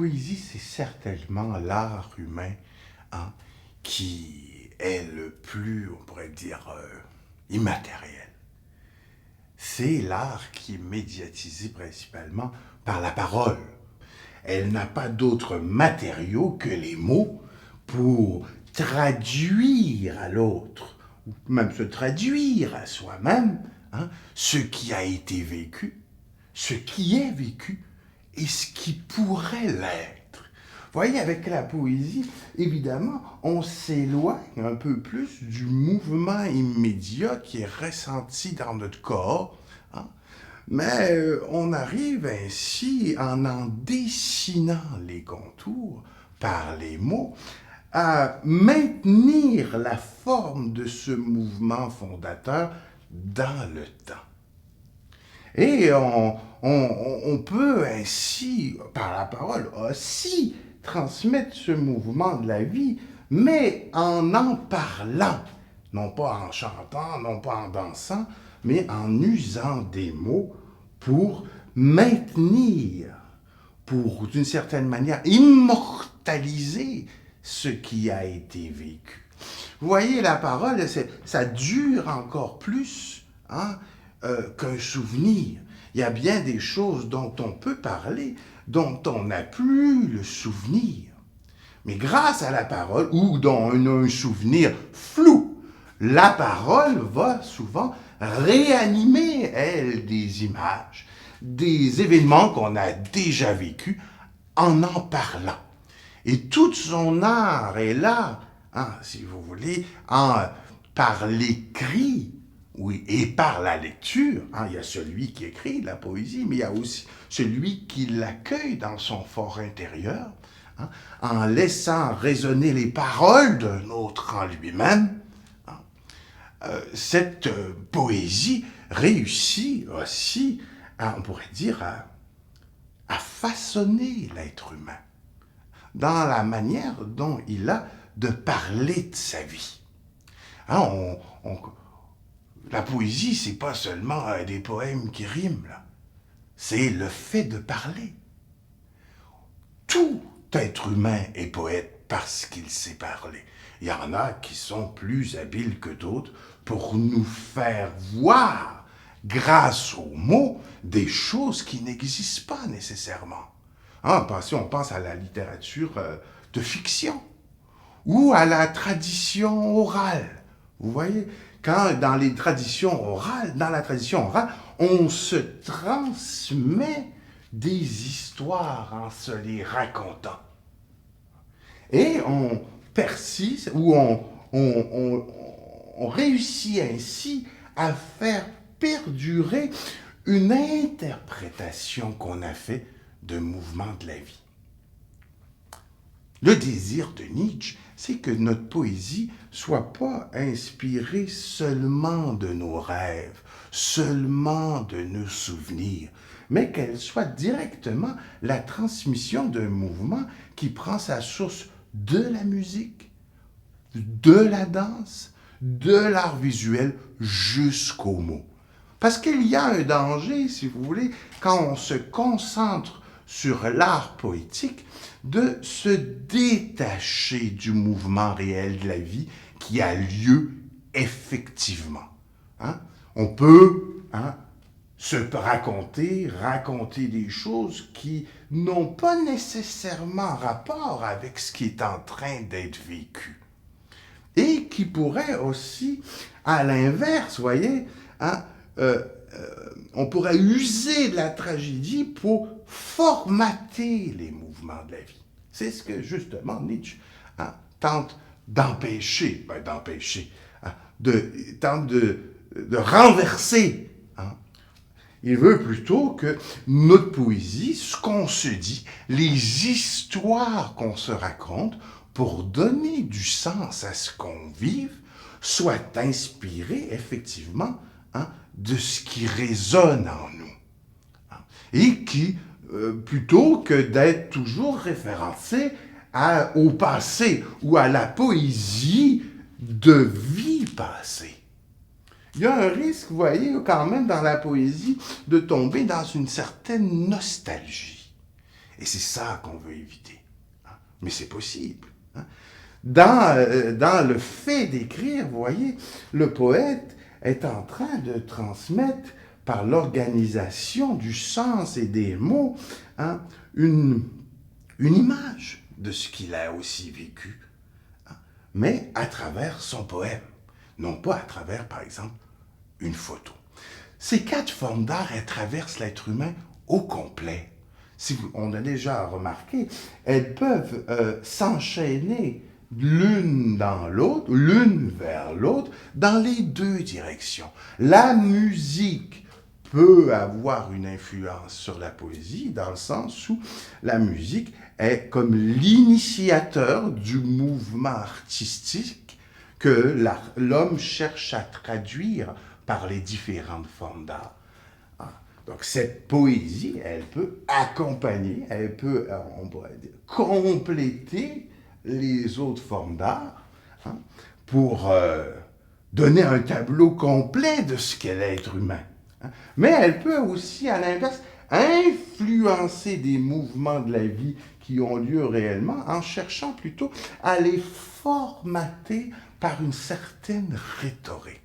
poésie, c'est certainement l'art humain, hein, qui est le plus, on pourrait dire, immatériel. C'est l'art qui est médiatisé principalement par la parole. Elle n'a pas d'autre matériau que les mots pour traduire à l'autre, ou même se traduire à soi-même, hein, ce qui a été vécu, ce qui est vécu et ce qui pourrait l'être. Vous voyez, avec la poésie, évidemment, on s'éloigne un peu plus du mouvement immédiat qui est ressenti dans notre corps, hein, mais on arrive ainsi, en dessinant les contours par les mots, à maintenir la forme de ce mouvement fondateur dans le temps. Et on peut ainsi, par la parole, aussi transmettre ce mouvement de la vie, mais en parlant, non pas en chantant, non pas en dansant, mais en usant des mots pour maintenir, pour d'une certaine manière immortaliser ce qui a été vécu. Vous voyez, la parole, ça dure encore plus, hein, qu'un souvenir. Il y a bien des choses dont on peut parler, dont on n'a plus le souvenir. Mais grâce à la parole, ou dont on a un souvenir flou, la parole va souvent réanimer, elle, des images, des événements qu'on a déjà vécus en parlant. Et tout son art est là, hein, si vous voulez, par l'écrit, oui, et par la lecture. Hein, il y a celui qui écrit la poésie, mais il y a aussi celui qui l'accueille dans son fort intérieur, hein, en laissant résonner les paroles d'un autre en lui-même. Hein. Cette poésie réussit aussi, on pourrait dire, à façonner l'être humain dans la manière dont il a de parler de sa vie. Hein, la poésie, c'est pas seulement des poèmes qui riment, là. C'est le fait de parler. Tout être humain est poète parce qu'il sait parler. Il y en a qui sont plus habiles que d'autres pour nous faire voir, grâce aux mots, des choses qui n'existent pas nécessairement. Hein, on pense à la littérature de fiction ou à la tradition orale. Vous voyez, quand dans la tradition orale, on se transmet des histoires en se les racontant. Et on persiste, ou on réussit ainsi à faire perdurer une interprétation qu'on a faite de mouvement de la vie. Le désir de Nietzsche, c'est que notre poésie soit pas inspirée seulement de nos rêves, seulement de nos souvenirs, mais qu'elle soit directement la transmission d'un mouvement qui prend sa source de la musique, de la danse, de l'art visuel jusqu'aux mots. Parce qu'il y a un danger, si vous voulez, quand on se concentre sur l'art poétique, de se détacher du mouvement réel de la vie qui a lieu effectivement. Hein? On peut se raconter des choses qui n'ont pas nécessairement rapport avec ce qui est en train d'être vécu. Et qui pourraient aussi, à l'inverse, voyez, on pourrait user de la tragédie pour formater les mouvements de la vie. C'est ce que, justement, Nietzsche tente d'empêcher, tente de renverser. Hein. Il veut plutôt que notre poésie, ce qu'on se dit, les histoires qu'on se raconte, pour donner du sens à ce qu'on vive, soient inspirées, effectivement, de ce qui résonne en nous. Et qui, plutôt que d'être toujours référencé au passé ou à la poésie de vie passée. Il y a un risque, vous voyez, quand même dans la poésie, de tomber dans une certaine nostalgie. Et c'est ça qu'on veut éviter. Hein. Mais c'est possible. Hein. Dans le fait d'écrire, vous voyez, le poète est en train de transmettre par l'organisation du sens et des mots hein, une image de ce qu'il a aussi vécu, hein, mais à travers son poème, non pas à travers, par exemple, une photo. Ces 4 formes d'art, elles traversent l'être humain au complet. Si on a déjà remarqué, elles peuvent s'enchaîner l'une dans l'autre, l'une vers l'autre, dans les 2 directions. La musique peut avoir une influence sur la poésie, dans le sens où la musique est comme l'initiateur du mouvement artistique que l'homme cherche à traduire par les différentes formes d'art. Donc cette poésie, elle peut accompagner, elle peut, on pourrait dire, compléter les autres formes d'art hein, pour donner un tableau complet de ce qu'est l'être humain. Hein. Mais elle peut aussi, à l'inverse, influencer des mouvements de la vie qui ont lieu réellement en cherchant plutôt à les formater par une certaine rhétorique.